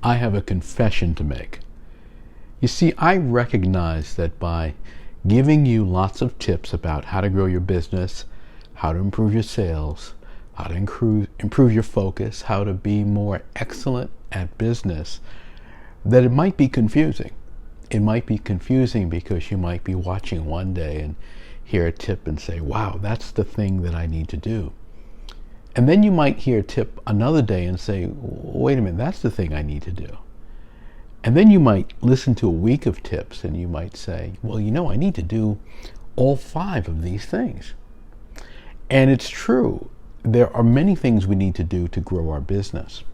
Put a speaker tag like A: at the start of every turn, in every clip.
A: I have a confession to make. You see, I recognize that by giving you lots of tips about how to grow your business, how to improve your sales, how to improve your focus, how to be more excellent at business, that it might be confusing. It might be confusing because you might be watching one day and hear a tip and say, wow, that's the thing that I need to do. And then you might hear a tip another day and say, wait a minute, that's the thing I need to do. And then you might listen to a week of tips and you might say, well, I need to do all 5 of these things. And it's true. There are many things we need to do to grow our business.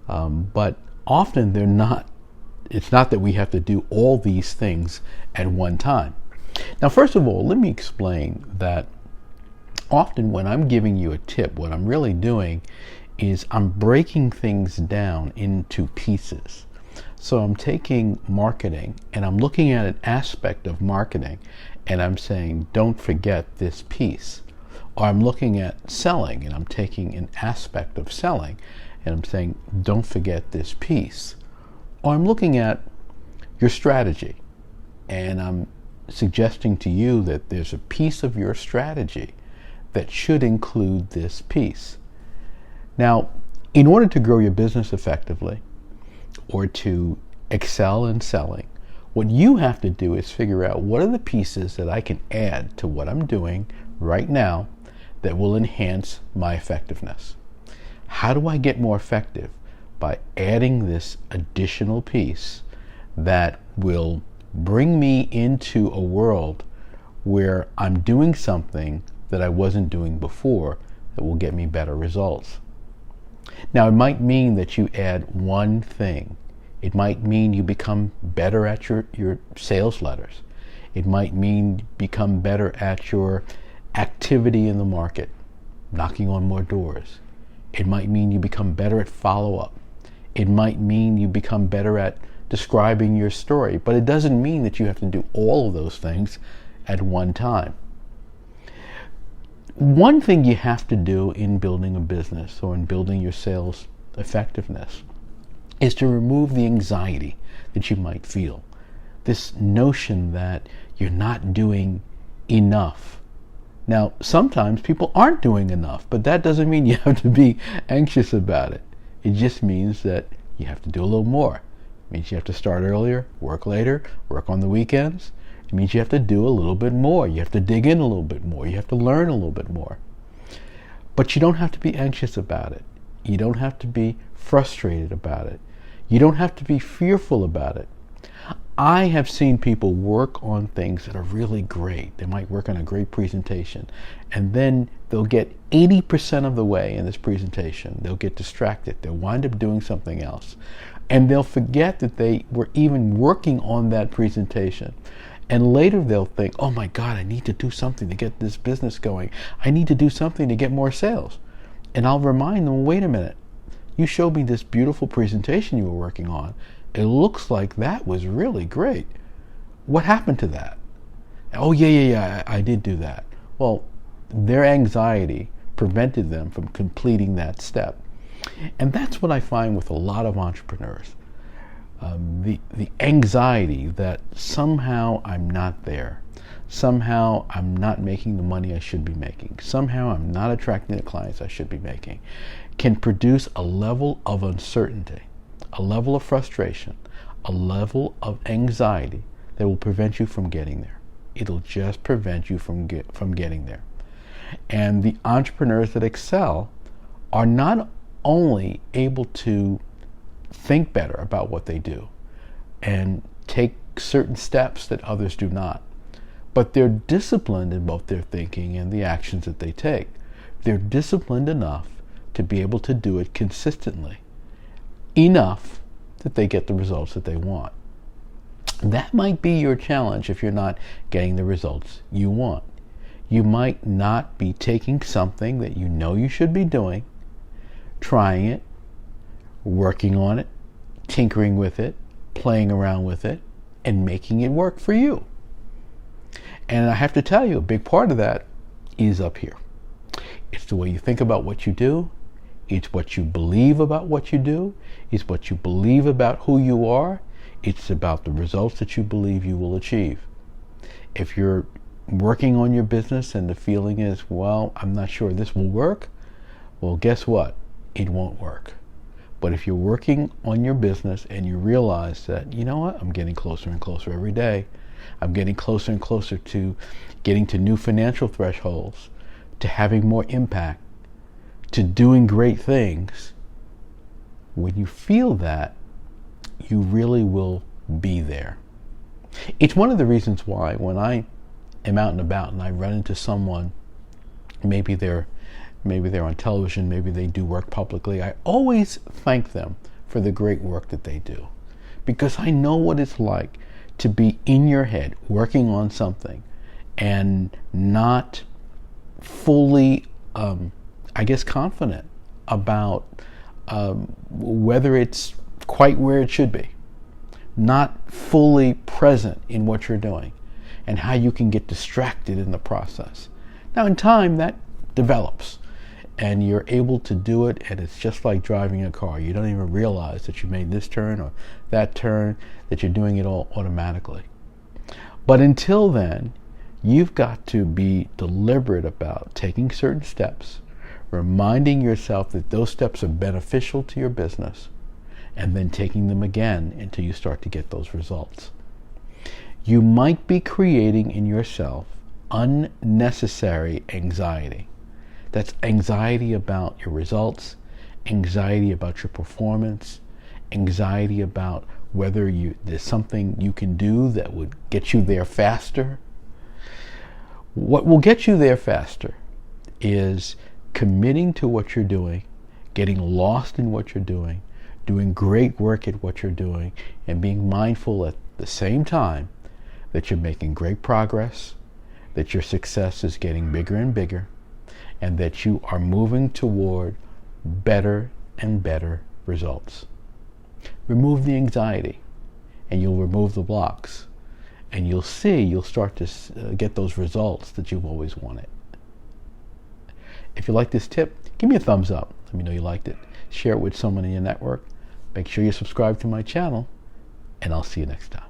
A: But often it's not that we have to do all these things at one time. Now, first of all, let me explain that often when I'm giving you a tip, what I'm really doing is I'm breaking things down into pieces. So I'm taking marketing and I'm looking at an aspect of marketing and I'm saying, don't forget this piece. Or I'm looking at selling and I'm taking an aspect of selling and I'm saying, don't forget this piece. Or I'm looking at your strategy and I'm suggesting to you that there's a piece of your strategy that should include this piece. Now, in order to grow your business effectively or to excel in selling, what you have to do is figure out what are the pieces that I can add to what I'm doing right now that will enhance my effectiveness. How do I get more effective? By adding this additional piece that will bring me into a world where I'm doing something that I wasn't doing before that will get me better results. Now, it might mean that you add one thing. It might mean you become better at your sales letters. It might mean become better at your activity in the market, knocking on more doors. It might mean you become better at follow-up. It might mean you become better at describing your story, but it doesn't mean that you have to do all of those things at one time. One thing you have to do in building a business or in building your sales effectiveness is to remove the anxiety that you might feel. This notion that you're not doing enough. Now, sometimes people aren't doing enough, but that doesn't mean you have to be anxious about it. It just means that you have to do a little more. It means you have to start earlier, work later, work on the weekends. It means you have to do a little bit more. You have to dig in a little bit more. You have to learn a little bit more. But you don't have to be anxious about it. You don't have to be frustrated about it. You don't have to be fearful about it. I have seen people work on things that are really great. They might work on a great presentation, and then they'll get 80% of the way in this presentation. They'll get distracted. They'll wind up doing something else, and they'll forget that they were even working on that presentation. And later they'll think, oh my God, I need to do something to get this business going. I need to do something to get more sales. And I'll remind them, wait a minute, you showed me this beautiful presentation you were working on. It looks like that was really great. What happened to that? Oh, yeah, I did do that. Well, their anxiety prevented them from completing that step. And that's what I find with a lot of entrepreneurs. The anxiety that somehow I'm not there, somehow I'm not making the money I should be making, somehow I'm not attracting the clients I should be making, can produce a level of uncertainty, a level of frustration, a level of anxiety that will prevent you from getting there. It'll just prevent you from getting there. And the entrepreneurs that excel are not only able to think better about what they do and take certain steps that others do not, but they're disciplined in both their thinking and the actions that they take. They're disciplined enough to be able to do it consistently, enough that they get the results that they want. That might be your challenge if you're not getting the results you want. You might not be taking something that you know you should be doing, trying it, working on it, tinkering with it, playing around with it, and making it work for you. And I have to tell you, a big part of that is up here. It's the way you think about what you do. It's what you believe about what you do. It's what you believe about who you are. It's about the results that you believe you will achieve. If you're working on your business and the feeling is, well, I'm not sure this will work, well, guess what? It won't work. But if you're working on your business and you realize that, you know what, I'm getting closer and closer every day. I'm getting closer and closer to getting to new financial thresholds, to having more impact, to doing great things. When you feel that, you really will be there. It's one of the reasons why when I am out and about and I run into someone, maybe they're on television, maybe they do work publicly, I always thank them for the great work that they do. Because I know what it's like to be in your head working on something and not fully, confident about whether it's quite where it should be. Not fully present in what you're doing and how you can get distracted in the process. Now in time that develops and you're able to do it, and it's just like driving a car. You don't even realize that you made this turn or that turn, that you're doing it all automatically. But until then, you've got to be deliberate about taking certain steps, reminding yourself that those steps are beneficial to your business, and then taking them again until you start to get those results. You might be creating in yourself unnecessary anxiety. That's anxiety about your results, anxiety about your performance, anxiety about whether there's something you can do that would get you there faster. What will get you there faster is committing to what you're doing, getting lost in what you're doing great work at what you're doing, and being mindful at the same time that you're making great progress, that your success is getting bigger and bigger, and that you are moving toward better and better results. Remove the anxiety, and you'll remove the blocks, and you'll start to get those results that you've always wanted. If you like this tip, give me a thumbs up. Let me know you liked it. Share it with someone in your network. Make sure you subscribe to my channel, and I'll see you next time.